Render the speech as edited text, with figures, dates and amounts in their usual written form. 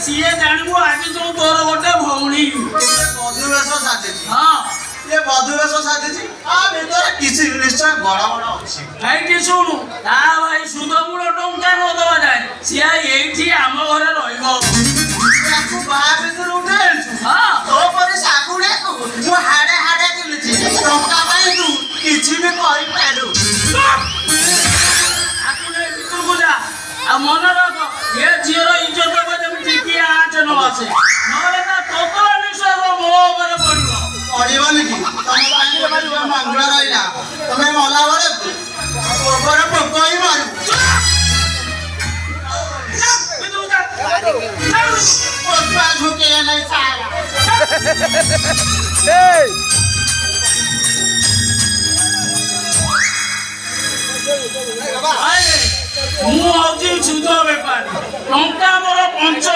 CA जानबू आज जो तोर गोटे भौणी मधुवेश साजिଛି हाँ ये मधुवेश साजिଛି आ भीतर किसी निश्चय बड़ा बड़ा अछि एठी सुनु ता भाई सुदमूल टंका न दवा जाए सिया एठी आम घरे रहइबो याकू बाहर भीतर उठेलछु हाँ तो पर साकुडे को मु हाडे हाडे दिलछि टंका पाई तू किछि भी कहि पारू आकुले भीतर को जा आ मन रख ये झियर इज्जत को जब टिकी आठ न आसे नले ना तोतला निश्वास मो ऊपर पड़िबो पड़िबनी कि तमे पानी मारिबो मंगला रहिला तमे मला बरे ऊपर पकोई मारू पप्पा झुके नहीं साला ମୁଁ ହଉଛି ସୁଧ ବେପାରୀ ଟଙ୍କା ମୋର 5